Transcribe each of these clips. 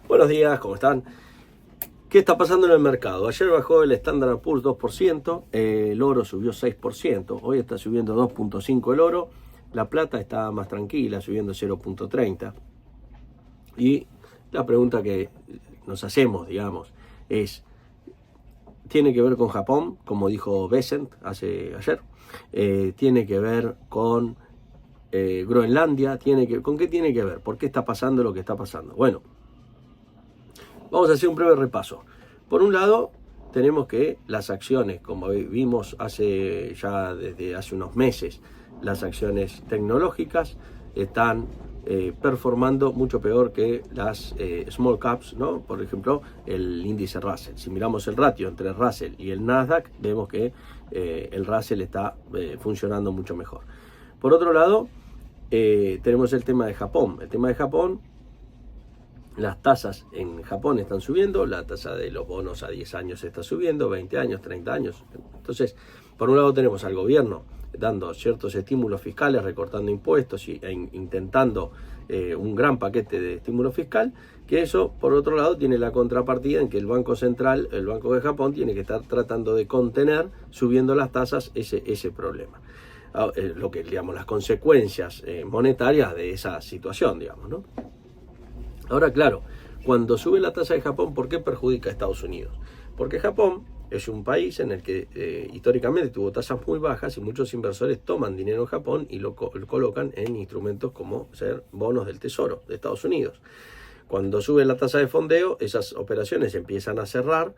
Buenos días, ¿cómo están? ¿Qué está pasando en el mercado? Ayer bajó el Standard & Poor's 2%, el oro subió 6%, hoy está subiendo 2.5 el oro, la plata está más tranquila, subiendo 0.30. Y la pregunta que nos hacemos, digamos, es, ¿tiene que ver con Japón, como dijo Bessent ayer? ¿Tiene que ver con Groenlandia? ¿Con qué tiene que ver? ¿Por qué está pasando lo que está pasando? Bueno, vamos a hacer un breve repaso. Por un lado, tenemos que las acciones, como vimos desde hace unos meses, las acciones tecnológicas están performando mucho peor que las small caps, ¿no? Por ejemplo, el índice Russell. Si miramos el ratio entre Russell y el Nasdaq, vemos que el Russell está funcionando mucho mejor. Por otro lado, tenemos el tema de Japón. El tema de Japón, las tasas en Japón están subiendo, la tasa de los bonos a 10 años está subiendo, 20 años, 30 años. Entonces, por un lado tenemos al gobierno dando ciertos estímulos fiscales, recortando impuestos e intentando un gran paquete de estímulo fiscal, que eso, por otro lado, tiene la contrapartida en que el Banco Central, el Banco de Japón, tiene que estar tratando de contener, subiendo las tasas, ese problema. Lo que, digamos, las consecuencias monetarias de esa situación, digamos, ¿no? Ahora, claro, cuando sube la tasa de Japón, ¿por qué perjudica a Estados Unidos? Porque Japón es un país en el que históricamente tuvo tasas muy bajas y muchos inversores toman dinero en Japón y lo colocan en instrumentos como ser bonos del tesoro de Estados Unidos. Cuando sube la tasa de fondeo, esas operaciones empiezan a cerrar,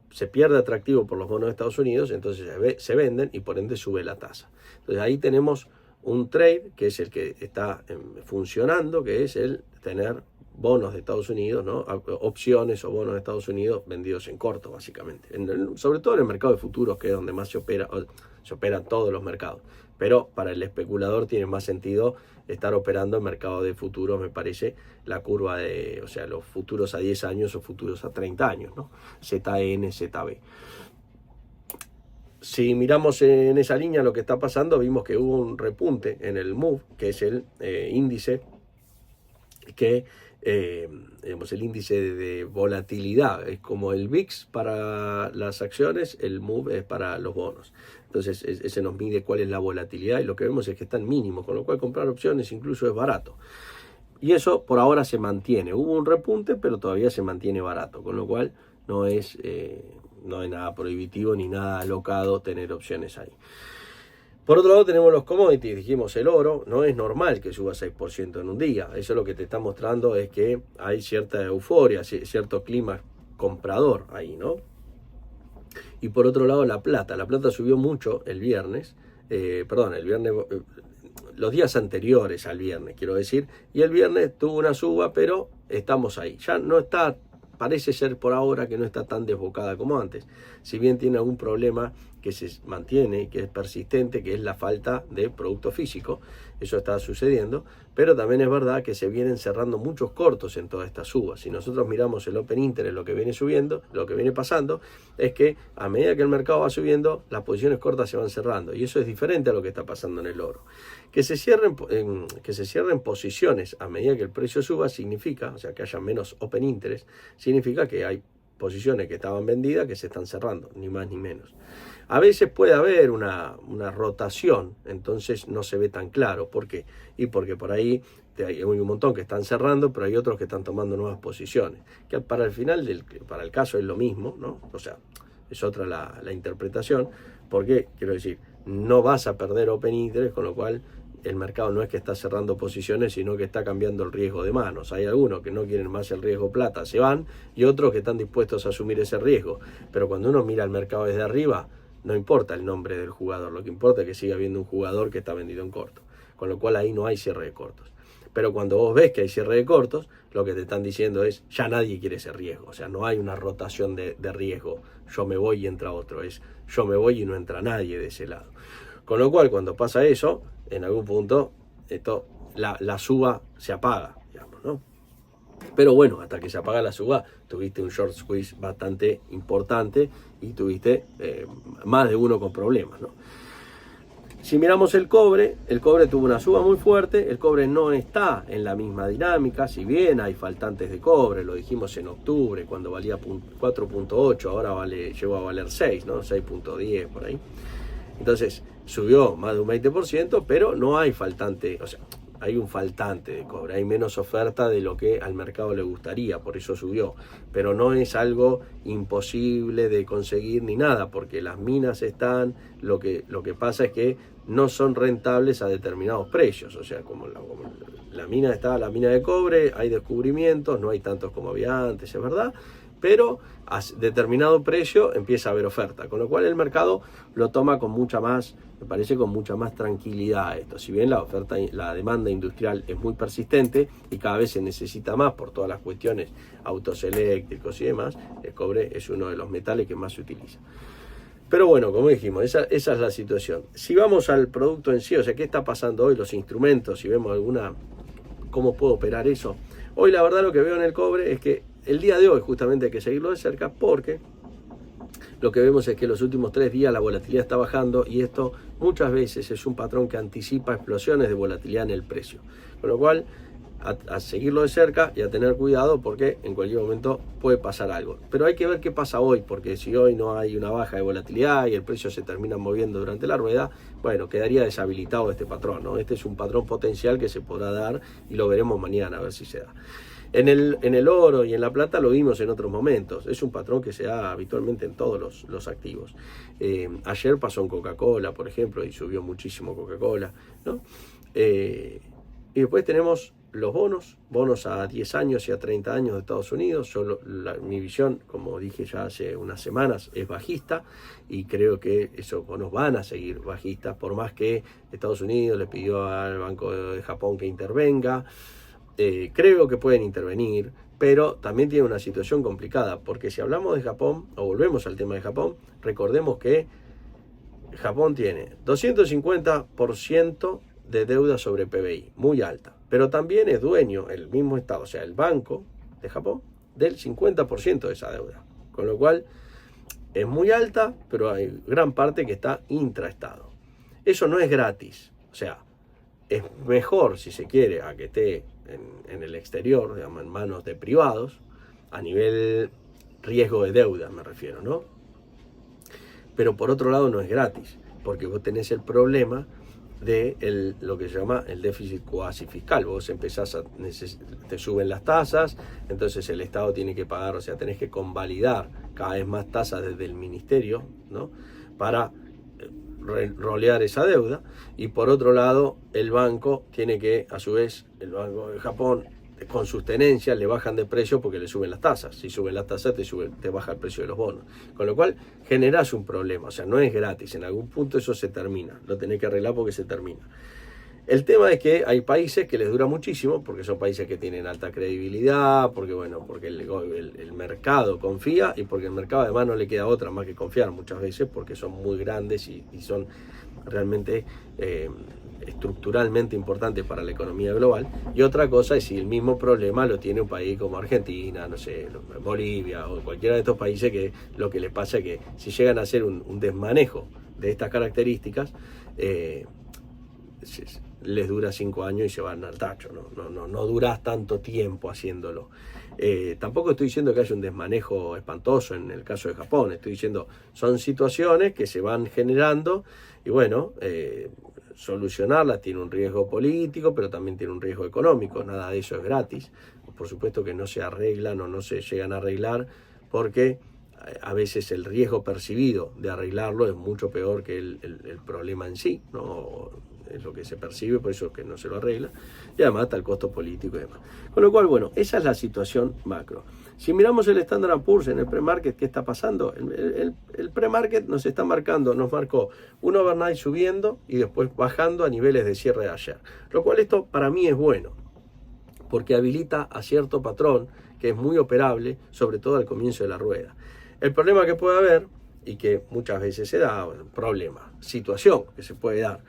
se pierde atractivo por los bonos de Estados Unidos, entonces se venden y por ende sube la tasa. Entonces ahí tenemos un trade que es el que está funcionando, que es el tener bonos de Estados Unidos, ¿no? Opciones o bonos de Estados Unidos vendidos en corto, básicamente. Sobre todo en el mercado de futuros, que es donde más se operan todos los mercados. Pero para el especulador tiene más sentido estar operando en mercado de futuros, me parece, la curva de, o sea, los futuros a 10 años o futuros a 30 años, ¿no? ZN, ZB. Si miramos en esa línea lo que está pasando, vimos que hubo un repunte en el MOVE, que es el índice que digamos, el índice de volatilidad es como el VIX para las acciones, el MOVE es para los bonos. Entonces ese nos mide cuál es la volatilidad y lo que vemos es que está en mínimo, con lo cual comprar opciones incluso es barato. Y eso por ahora se mantiene. Hubo un repunte, pero todavía se mantiene barato, con lo cual no es nada prohibitivo ni nada alocado tener opciones ahí. Por otro lado tenemos los commodities, dijimos el oro, no es normal que suba 6% en un día, eso lo que te está mostrando es que hay cierta euforia, cierto clima comprador ahí, ¿no? Y por otro lado la plata subió mucho el viernes, los días anteriores al viernes, quiero decir, y el viernes tuvo una suba, pero estamos ahí, ya no está, parece ser por ahora que no está tan desbocada como antes, si bien tiene algún problema que se mantiene, que es persistente, que es la falta de producto físico, eso está sucediendo, pero también es verdad que se vienen cerrando muchos cortos en toda esta suba. Si nosotros miramos el Open Interest, lo que viene subiendo, lo que viene pasando, es que a medida que el mercado va subiendo, las posiciones cortas se van cerrando, y eso es diferente a lo que está pasando en el oro. Que se cierren posiciones a medida que el precio suba significa, o sea, que haya menos Open Interest, significa que hay posiciones que estaban vendidas que se están cerrando, ni más ni menos. A veces puede haber una rotación, entonces no se ve tan claro. ¿Por qué? Y porque por ahí hay un montón que están cerrando, pero hay otros que están tomando nuevas posiciones. Que para el caso es lo mismo, ¿no? O sea, es otra la interpretación, porque, quiero decir, no vas a perder Open Interest, con lo cual el mercado no es que está cerrando posiciones, sino que está cambiando el riesgo de manos. Hay algunos que no quieren más el riesgo plata, se van, y otros que están dispuestos a asumir ese riesgo. Pero cuando uno mira el mercado desde arriba, no importa el nombre del jugador, lo que importa es que siga habiendo un jugador que está vendido en corto, con lo cual ahí no hay cierre de cortos. Pero cuando vos ves que hay cierre de cortos, lo que te están diciendo es, ya nadie quiere ese riesgo, o sea, no hay una rotación de riesgo, yo me voy y entra otro, es yo me voy y no entra nadie de ese lado. Con lo cual, cuando pasa eso, en algún punto, la suba se apaga, digamos, ¿no? Pero bueno, hasta que se apaga la suba, tuviste un short squeeze bastante importante y tuviste más de uno con problemas, ¿no? Si miramos el cobre tuvo una suba muy fuerte, el cobre no está en la misma dinámica, si bien hay faltantes de cobre, lo dijimos en octubre cuando valía 4.8, ahora llegó a valer 6, ¿no? 6.10 por ahí. Entonces subió más de un 20%, pero no hay faltante, o sea, hay un faltante de cobre, hay menos oferta de lo que al mercado le gustaría, por eso subió. Pero no es algo imposible de conseguir ni nada, porque las minas están, lo que pasa es que no son rentables a determinados precios. O sea, como la mina está, la mina de cobre, hay descubrimientos, no hay tantos como había antes, es verdad, pero a determinado precio empieza a haber oferta, con lo cual el mercado lo toma con mucha más, me parece, con mucha más tranquilidad esto. Si bien la demanda industrial es muy persistente y cada vez se necesita más por todas las cuestiones, autos eléctricos y demás, el cobre es uno de los metales que más se utiliza. Pero bueno, como dijimos, esa es la situación. Si vamos al producto en sí, o sea, ¿qué está pasando hoy? Los instrumentos, si vemos cómo puedo operar eso. Hoy la verdad lo que veo en el cobre es que el día de hoy justamente hay que seguirlo de cerca, porque lo que vemos es que los últimos 3 días la volatilidad está bajando, y esto muchas veces es un patrón que anticipa explosiones de volatilidad en el precio. Con lo cual, a seguirlo de cerca y a tener cuidado, porque en cualquier momento puede pasar algo. Pero hay que ver qué pasa hoy, porque si hoy no hay una baja de volatilidad y el precio se termina moviendo durante la rueda, bueno, quedaría deshabilitado este patrón, ¿no? Este es un patrón potencial que se podrá dar y lo veremos mañana a ver si se da. En el oro y en la plata lo vimos en otros momentos. Es un patrón que se da habitualmente en todos los activos. Ayer pasó en Coca-Cola, por ejemplo, y subió muchísimo Coca-Cola, ¿no? Y después tenemos los bonos a 10 años y a 30 años de Estados Unidos. Mi visión, como dije ya hace unas semanas, es bajista, y creo que esos bonos van a seguir bajistas, por más que Estados Unidos le pidió al Banco de Japón que intervenga. Creo que pueden intervenir, pero también tiene una situación complicada, porque si hablamos de Japón, o volvemos al tema de Japón, recordemos que Japón tiene 250% de deuda sobre PBI, muy alta, pero también es dueño, el mismo Estado, o sea, el Banco de Japón, del 50% de esa deuda, con lo cual es muy alta, pero hay gran parte que está intraestado. Eso no es gratis, o sea, es mejor, si se quiere, a que esté en el exterior, digamos, en manos de privados, a nivel riesgo de deuda me refiero, ¿no? Pero por otro lado no es gratis, porque vos tenés el problema de lo que se llama el déficit cuasi fiscal. Vos empezás te suben las tasas, entonces el Estado tiene que pagar, o sea, tenés que convalidar cada vez más tasas desde el ministerio, ¿no? Para rolear esa deuda. Y por otro lado, el banco tiene que, a su vez, el Banco de Japón, con sus tenencias, le bajan de precio porque le suben las tasas. Si suben las tasas, te baja el precio de los bonos. Con lo cual, generás un problema. O sea, no es gratis. En algún punto eso se termina. Lo tenés que arreglar porque se termina. El tema es que hay países que les dura muchísimo, porque son países que tienen alta credibilidad, porque el mercado confía, y porque el mercado además no le queda otra más que confiar muchas veces, porque son muy grandes y son realmente estructuralmente importantes para la economía global. Y otra cosa es si el mismo problema lo tiene un país como Argentina, no sé, Bolivia o cualquiera de estos países, que lo que les pasa es que si llegan a hacer un desmanejo de estas características, les dura 5 años y se van al tacho, no durás tanto tiempo haciéndolo. Tampoco estoy diciendo que haya un desmanejo espantoso en el caso de Japón, estoy diciendo son situaciones que se van generando, y bueno, solucionarlas tiene un riesgo político, pero también tiene un riesgo económico. Nada de eso es gratis. Por supuesto que no se arreglan o no se llegan a arreglar, porque a veces el riesgo percibido de arreglarlo es mucho peor que el problema en sí, ¿no? Es lo que se percibe, por eso es que no se lo arregla, y además está el costo político y demás. Con lo cual, bueno, esa es la situación macro. Si miramos el Standard & Poor's en el pre-market, ¿qué está pasando? El pre-market nos marcó un overnight subiendo y después bajando a niveles de cierre de ayer, lo cual esto para mí es bueno, porque habilita a cierto patrón que es muy operable, sobre todo al comienzo de la rueda. El problema que puede haber, y que muchas veces se da, situación que se puede dar,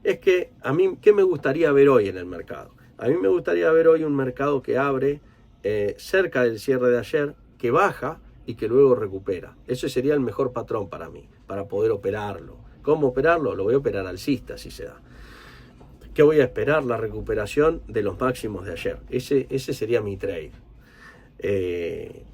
es que a mí, ¿qué me gustaría ver hoy en el mercado? A mí me gustaría ver hoy un mercado que abre cerca del cierre de ayer, que baja y que luego recupera. Ese sería el mejor patrón para mí, para poder operarlo. ¿Cómo operarlo? Lo voy a operar alcista si se da. ¿Qué voy a esperar? La recuperación de los máximos de ayer. Ese sería mi trade.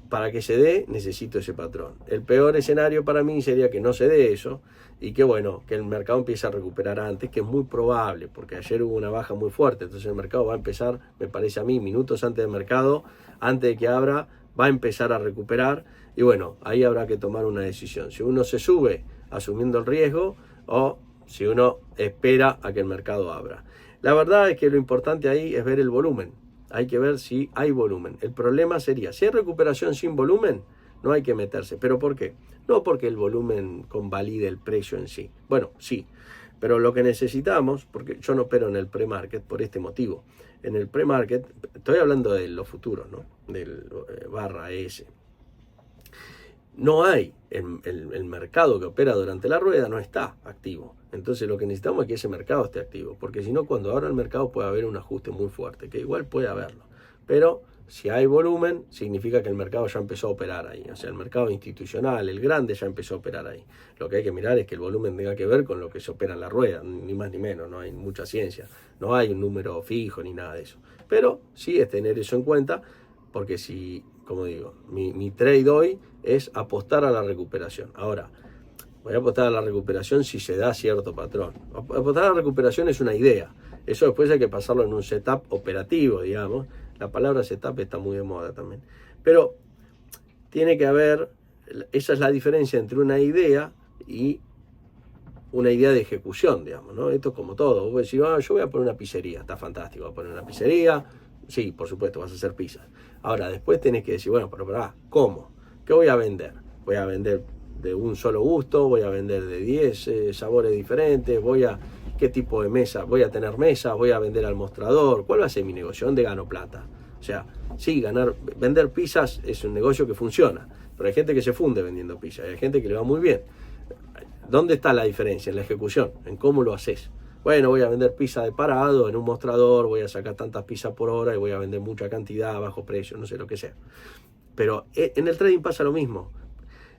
Para que se dé, necesito ese patrón. El peor escenario para mí sería que no se dé eso y que que el mercado empiece a recuperar antes, que es muy probable, porque ayer hubo una baja muy fuerte, entonces el mercado va a empezar, me parece a mí, minutos antes del mercado, antes de que abra, va a empezar a recuperar y ahí habrá que tomar una decisión. Si uno se sube asumiendo el riesgo o si uno espera a que el mercado abra. La verdad es que lo importante ahí es ver el volumen. Hay que ver si hay volumen. El problema sería, si hay recuperación sin volumen, no hay que meterse. ¿Pero por qué? No porque el volumen convalide el precio en sí. Bueno, sí. Pero lo que necesitamos, porque yo no opero en el pre-market por este motivo. En el pre-market, estoy hablando de los futuros, ¿no? Del barra ES. No hay, el mercado que opera durante la rueda no está activo. Entonces lo que necesitamos es que ese mercado esté activo, porque si no, cuando abra el mercado puede haber un ajuste muy fuerte, que igual puede haberlo. Pero si hay volumen, significa que el mercado ya empezó a operar ahí. O sea, el mercado institucional, el grande, ya empezó a operar ahí. Lo que hay que mirar es que el volumen tenga que ver con lo que se opera en la rueda, ni más ni menos, no hay mucha ciencia. No hay un número fijo ni nada de eso. Pero sí es tener eso en cuenta, porque si, como digo, mi trade hoy es apostar a la recuperación. Ahora, voy a apostar a la recuperación si se da cierto patrón. Apostar a la recuperación es una idea. Eso después hay que pasarlo en un setup operativo, digamos. La palabra setup está muy de moda también. Pero tiene que haber, esa es la diferencia entre una idea y una idea de ejecución, digamos, ¿no? Esto es como todo. Vos decís, yo voy a poner una pizzería, está fantástico, voy a poner una pizzería. Sí, por supuesto, vas a hacer pizzas. Ahora, después tenés que decir, pero ¿cómo? ¿Qué voy a vender? Voy a vender de un solo gusto, voy a vender de 10 sabores diferentes, ¿qué tipo de mesa? Voy a tener mesas, voy a vender al mostrador. ¿Cuál va a ser mi negocio? ¿Dónde gano plata? O sea, sí, vender pizzas es un negocio que funciona, pero hay gente que se funde vendiendo pizzas, hay gente que le va muy bien. ¿Dónde está la diferencia? En la ejecución, en cómo lo haces. Bueno, voy a vender pizza de parado en un mostrador, voy a sacar tantas pizzas por hora y voy a vender mucha cantidad a bajo precio, no sé lo que sea. Pero en el trading pasa lo mismo.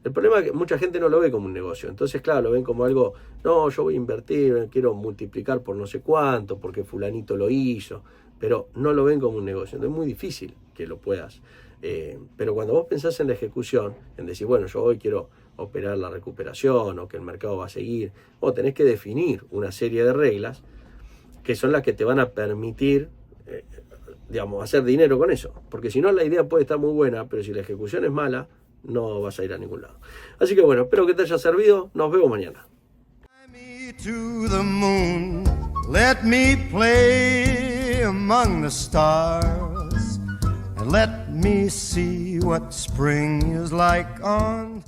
El problema es que mucha gente no lo ve como un negocio. Entonces, claro, lo ven como algo, no, yo voy a invertir, quiero multiplicar por no sé cuánto, porque fulanito lo hizo. Pero no lo ven como un negocio. Entonces es muy difícil que lo puedas. Pero cuando vos pensás en la ejecución, en decir, yo hoy quiero operar la recuperación o que el mercado va a seguir, vos tenés que definir una serie de reglas que son las que te van a permitir, hacer dinero con eso. Porque si no, la idea puede estar muy buena, pero si la ejecución es mala, no vas a ir a ningún lado. Así que espero que te haya servido. Nos vemos mañana. Let me play among the stars and let me see what spring is like on